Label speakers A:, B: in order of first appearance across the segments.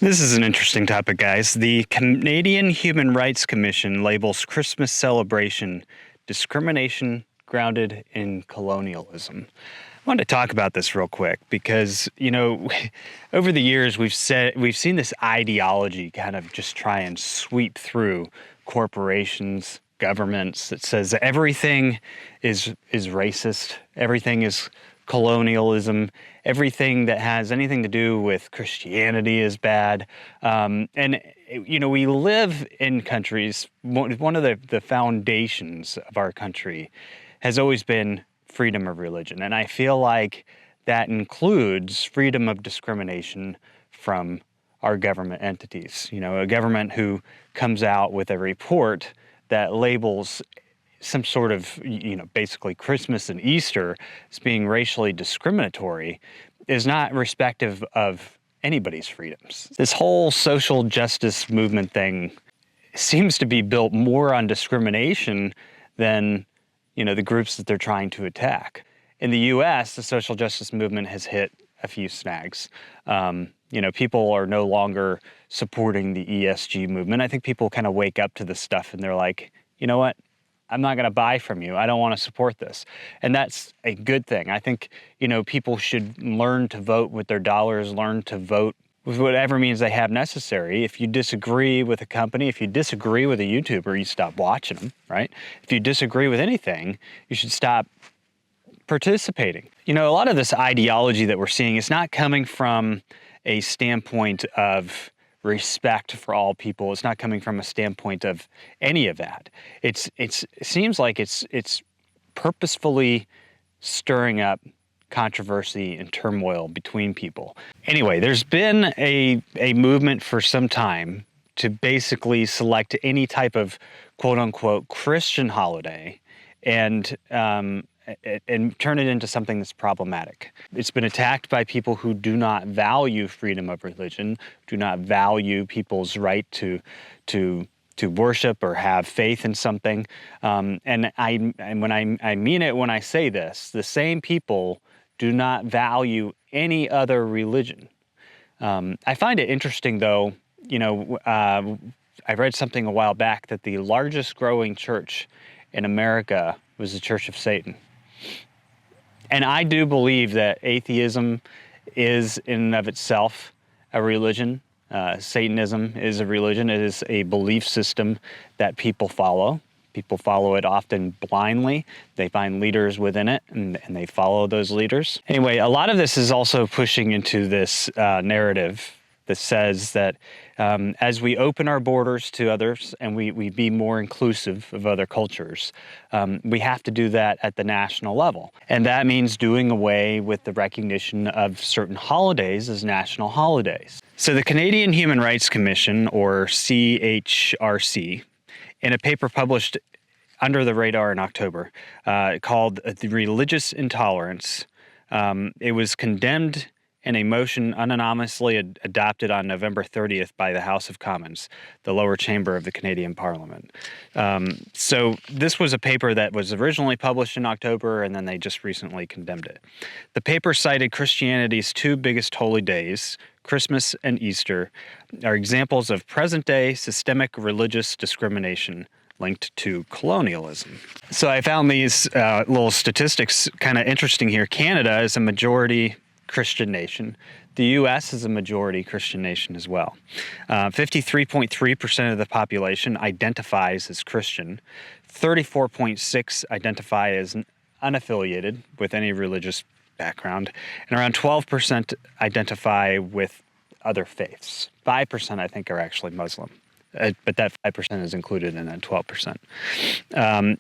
A: This is an interesting topic, guys. The Canadian Human Rights Commission labels Christmas celebration discrimination grounded in colonialism. I wanted to talk about this real quick because, over the years we've seen this ideology kind of just try and sweep through corporations, governments that says everything is racist, everything is colonialism, everything that has anything to do with Christianity is bad. We live in countries, one of the foundations of our country has always been freedom of religion. And I feel like that includes freedom of discrimination from our government entities. A government who comes out with a report that labels some sort of, basically Christmas and Easter as being racially discriminatory is not respective of anybody's freedoms. This whole social justice movement thing seems to be built more on discrimination than, the groups that they're trying to attack. In the US, the social justice movement has hit a few snags. People are no longer supporting the ESG movement. I think people kind of wake up to this stuff and they're like, you know what? I'm not going to buy from you. I don't want to support this. And that's a good thing. I think, people should learn to vote with their dollars, learn to vote with whatever means they have necessary. If you disagree with a company, if you disagree with a YouTuber, you stop watching them, right? If you disagree with anything, you should stop participating. A lot of this ideology that we're seeing is not coming from a standpoint of respect for all people. It's not coming from a standpoint of any of that. It seems like it's purposefully stirring up controversy and turmoil between people. Anyway, there's been a movement for some time to basically select any type of quote unquote Christian holiday and turn it into something that's problematic. It's been attacked by people who do not value freedom of religion, do not value people's right to worship or have faith in something. And when I mean it when I say this, the same people do not value any other religion. I find it interesting, though. I read something a while back that the largest growing church in America was the Church of Satan. And I do believe that atheism is in and of itself a religion. Satanism is a religion. It is a belief system that people follow. People follow it often blindly. They find leaders within it and they follow those leaders. Anyway, a lot of this is also pushing into this narrative that says that as we open our borders to others and we be more inclusive of other cultures, we have to do that at the national level. And that means doing away with the recognition of certain holidays as national holidays. So the Canadian Human Rights Commission, or CHRC, in a paper published under the radar in October called The Religious Intolerance, it was condemned in a motion unanimously adopted on November 30th by the House of Commons, the lower chamber of the Canadian Parliament. So this was a paper that was originally published in October, and then they just recently condemned it. The paper cited Christianity's two biggest holy days, Christmas and Easter, are examples of present-day systemic religious discrimination linked to colonialism. So I found these little statistics kind of interesting here. Canada is a majority Christian nation. The U.S. is a majority Christian nation as well. 53.3% of the population identifies as Christian. 34.6% identify as unaffiliated with any religious background. And around 12% identify with other faiths. 5% I think are actually Muslim. But that 5% is included in that 12%.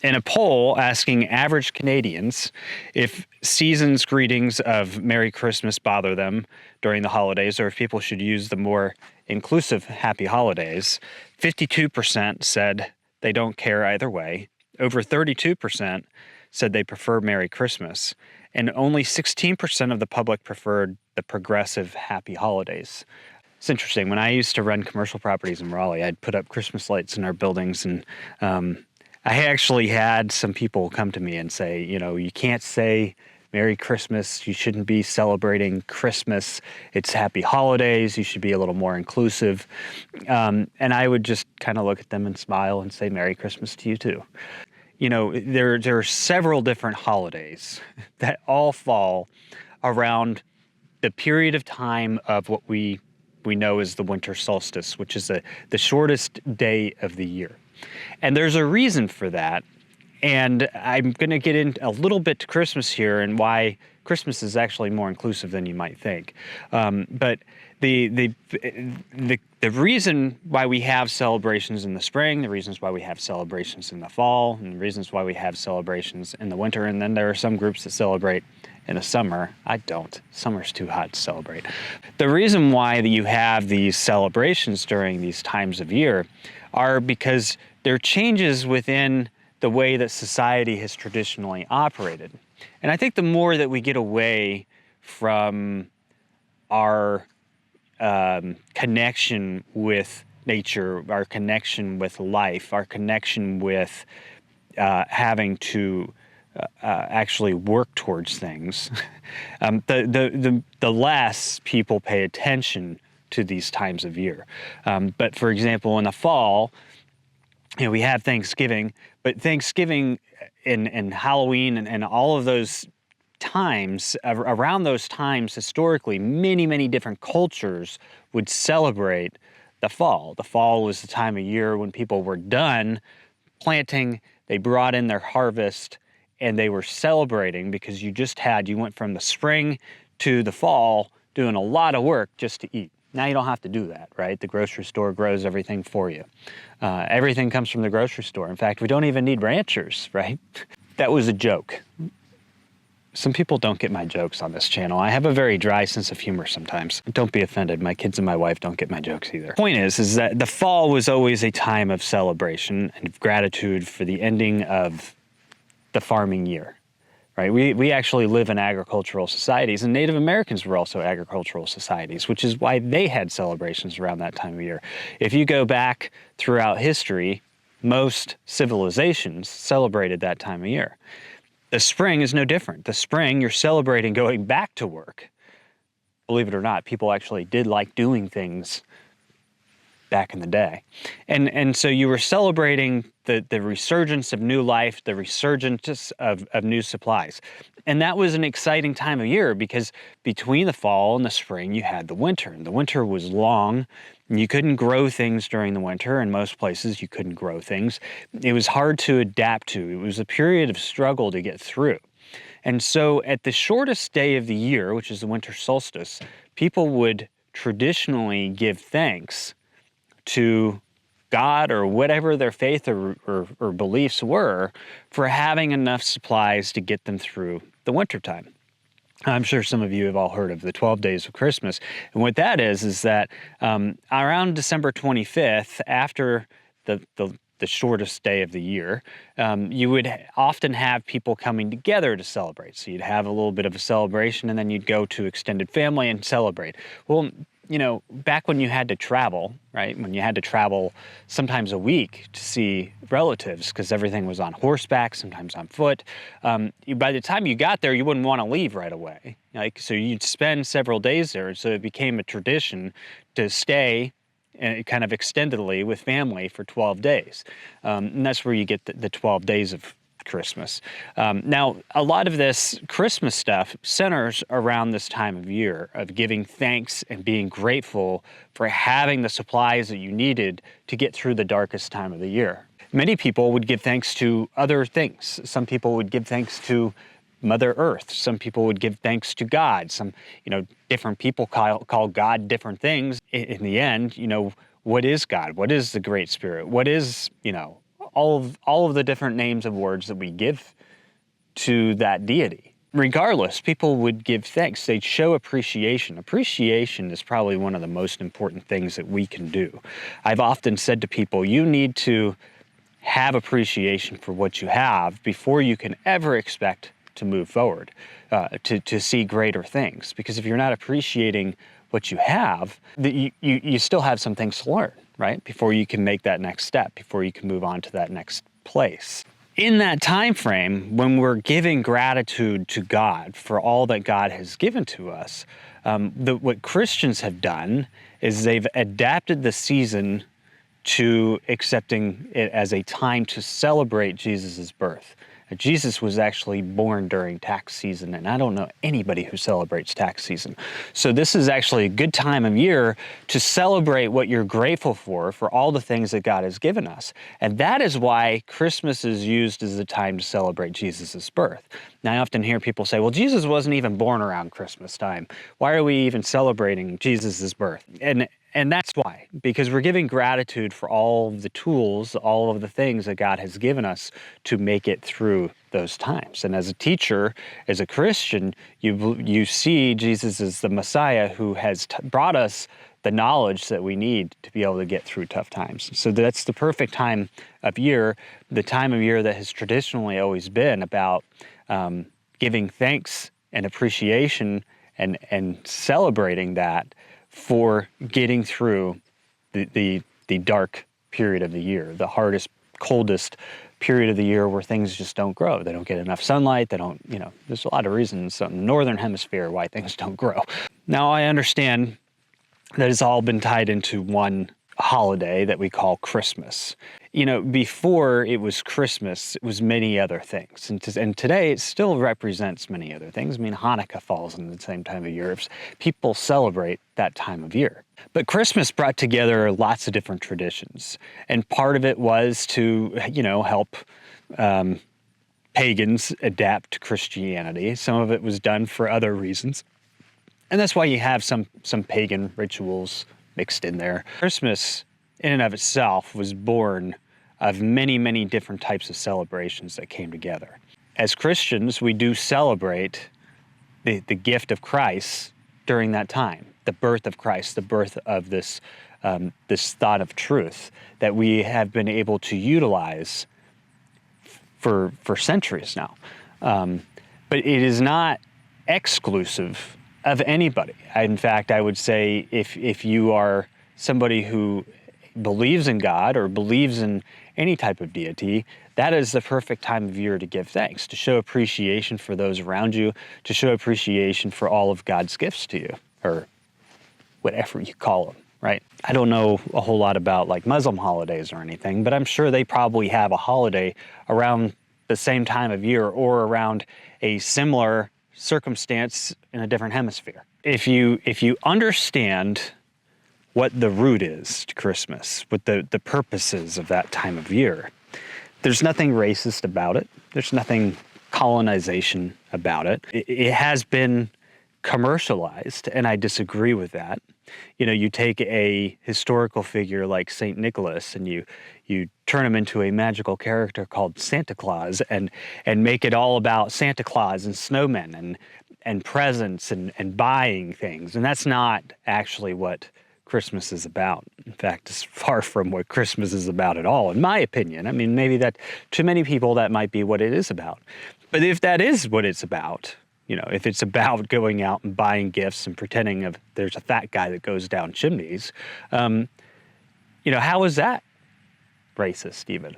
A: In a poll asking average Canadians if season's greetings of Merry Christmas bother them during the holidays, or if people should use the more inclusive Happy Holidays, 52% said they don't care either way. Over 32% said they prefer Merry Christmas. And only 16% of the public preferred the progressive Happy Holidays. It's interesting. When I used to run commercial properties in Raleigh, I'd put up Christmas lights in our buildings, and I actually had some people come to me and say, you can't say Merry Christmas. You shouldn't be celebrating Christmas. It's happy holidays. You should be a little more inclusive. And I would just kind of look at them and smile and say, Merry Christmas to you too. You know, there are several different holidays that all fall around the period of time of what we know as the winter solstice, which is the shortest day of the year. And there's a reason for that. And I'm going to get in a little bit to Christmas here and why Christmas is actually more inclusive than you might think. But the reason why we have celebrations in the spring, the reasons why we have celebrations in the fall, and the reasons why we have celebrations in the winter, and then there are some groups that celebrate in the summer. I don't. Summer's too hot to celebrate. The reason why you have these celebrations during these times of year are because there are changes within the way that society has traditionally operated. And I think the more that we get away from our connection with nature, our connection with life, our connection with having to actually work towards things, the less people pay attention to these times of year. But for example, in the fall, you know, we have Thanksgiving, but Thanksgiving and Halloween and all of those times, around those times historically, many different cultures would celebrate the fall. The fall was the time of year when people were done planting, they brought in their harvest, and they were celebrating because you went from the spring to the fall doing a lot of work just to eat. Now you don't have to do that, right? The grocery store grows everything for you. Everything comes from the grocery store. In fact, we don't even need ranchers, right? That was a joke. Some people don't get my jokes on this channel. I have a very dry sense of humor sometimes. Don't be offended. My kids and my wife don't get my jokes either. Point is that the fall was always a time of celebration and of gratitude for the ending of the farming year. Right? We actually live in agricultural societies, and Native Americans were also agricultural societies, which is why they had celebrations around that time of year. If you go back throughout history, most civilizations celebrated that time of year. The spring is no different. The spring, you're celebrating going back to work. Believe it or not, people actually did like doing things back in the day. And so you were celebrating the resurgence of new life, the resurgence of new supplies. And that was an exciting time of year because between the fall and the spring, you had the winter. And the winter was long, and you couldn't grow things during the winter. In most places, you couldn't grow things. It was hard to adapt to. It was a period of struggle to get through. And so at the shortest day of the year, which is the winter solstice, people would traditionally give thanks to God or whatever their faith or beliefs were for having enough supplies to get them through the wintertime. I'm sure some of you have all heard of the 12 days of Christmas. And what that is that around December 25th, after the shortest day of the year, you would often have people coming together to celebrate. So you'd have a little bit of a celebration, and then you'd go to extended family and celebrate. Well, you know, back when you had to travel, right, when you had to travel sometimes a week to see relatives because everything was on horseback, sometimes on foot, by the time you got there, you wouldn't want to leave right away. So you'd spend several days there. So it became a tradition to stay kind of extendedly with family for 12 days. And that's where you get the 12 days of Christmas. Now, a lot of this Christmas stuff centers around this time of year of giving thanks and being grateful for having the supplies that you needed to get through the darkest time of the year. Many people would give thanks to other things. Some people would give thanks to Mother Earth. Some people would give thanks to God. Some, different people call God different things. In the end, what is God? What is the Great Spirit? What is, all of the different names of words that we give to that deity. Regardless, people would give thanks. They'd show appreciation. Appreciation is probably one of the most important things that we can do. I've often said to people, you need to have appreciation for what you have before you can ever expect to move forward, to see greater things. Because if you're not appreciating what you have, you still have some things to learn, right? Before you can make that next step, before you can move on to that next place. in that time frame, when we're giving gratitude to God for all that God has given to us, what Christians have done is they've adapted the season to accepting it as a time to celebrate Jesus' birth. Jesus was actually born during tax season, and I don't know anybody who celebrates tax season. So this is actually a good time of year to celebrate what you're grateful for all the things that God has given us. And that is why Christmas is used as a time to celebrate Jesus' birth. Now, I often hear people say, well, Jesus wasn't even born around Christmas time. Why are we even celebrating Jesus' birth? And that's why, because we're giving gratitude for all of the tools, all of the things that God has given us to make it through those times. And as a teacher, as a Christian, you see Jesus as the Messiah who has brought us the knowledge that we need to be able to get through tough times. So that's the perfect time of year, the time of year that has traditionally always been about giving thanks and appreciation and celebrating that for getting through the dark period of the year, the hardest, coldest period of the year where things just don't grow. They don't get enough sunlight. They don't, there's a lot of reasons in the northern hemisphere why things don't grow. Now, I understand that it's all been tied into one holiday that we call Christmas. Before it was Christmas, it was many other things. And today it still represents many other things. I mean, Hanukkah falls in the same time of year. People celebrate that time of year. But Christmas brought together lots of different traditions. And part of it was to, help pagans adapt to Christianity. Some of it was done for other reasons. And that's why you have some pagan rituals mixed in there. Christmas, in and of itself, was born of many, many different types of celebrations that came together. As Christians, we do celebrate the gift of Christ during that time, the birth of Christ, the birth of this thought of truth that we have been able to utilize for centuries now. But it is not exclusive of anybody. In fact, I would say if you are somebody who believes in God or believes in any type of deity, that is the perfect time of year to give thanks, to show appreciation for those around you, to show appreciation for all of God's gifts to you, or whatever you call them, right? I don't know a whole lot about like Muslim holidays or anything, but I'm sure they probably have a holiday around the same time of year or around a similar circumstance in a different hemisphere. If you understand what the root is to Christmas, what the purposes of that time of year, there's nothing racist about it. There's nothing colonization about it. It has been commercialized, and I disagree with that. You take a historical figure like St. Nicholas and you turn him into a magical character called Santa Claus and make it all about Santa Claus and snowmen and presents and buying things. And that's not actually what Christmas is about. In fact, it's far from what Christmas is about at all, in my opinion. I mean, maybe that to many people that might be what it is about. But if that is what it's about, if it's about going out and buying gifts and pretending there's a fat guy that goes down chimneys, how is that racist even?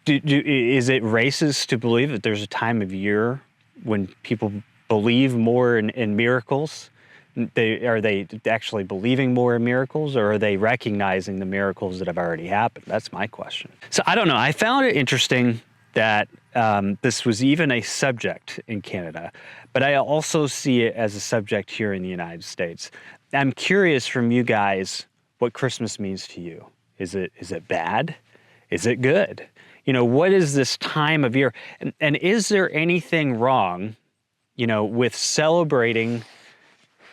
A: Is it racist to believe that there's a time of year when people believe more in miracles? Are they actually believing more in miracles, or are they recognizing the miracles that have already happened? That's my question. So I don't know. I found it interesting that this was even a subject in Canada, but I also see it as a subject here in the United States. I'm curious from you guys what Christmas means to you. Is it bad? Is it good? What is this time of year? And is there anything wrong, with celebrating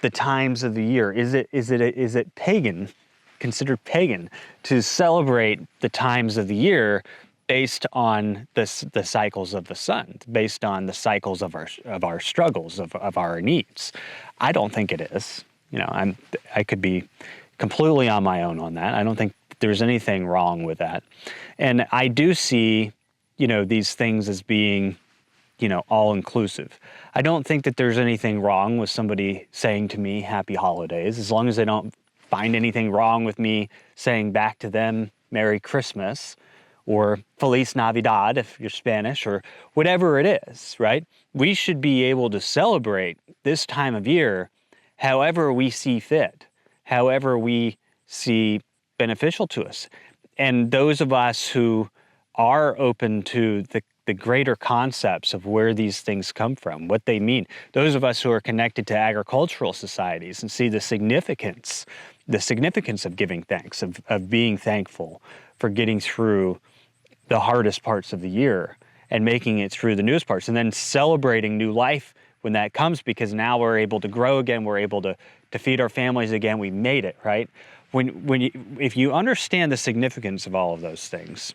A: the times of the year? Is it pagan, considered pagan, to celebrate the times of the year based on the cycles of the sun, based on the cycles of our struggles, of our needs? I don't think it is. I could be completely on my own on that. I don't think there's anything wrong with that. And I do see, these things as being, all inclusive. I don't think that there's anything wrong with somebody saying to me, happy holidays, as long as they don't find anything wrong with me saying back to them, Merry Christmas, or Feliz Navidad if you're Spanish, or whatever it is, right? We should be able to celebrate this time of year however we see fit, however we see beneficial to us. And those of us who are open to the greater concepts of where these things come from, what they mean, those of us who are connected to agricultural societies and see the significance of giving thanks, of being thankful for getting through the hardest parts of the year and making it through the newest parts, and then celebrating new life when that comes, because now we're able to grow again, we're able to feed our families again, we made it, right? If you understand the significance of all of those things,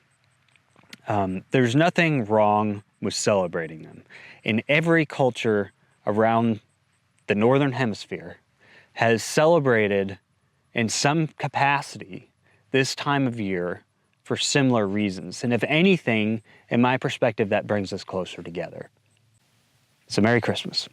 A: there's nothing wrong with celebrating them. In every culture around the Northern Hemisphere has celebrated in some capacity this time of year for similar reasons. And if anything, in my perspective, that brings us closer together. So Merry Christmas.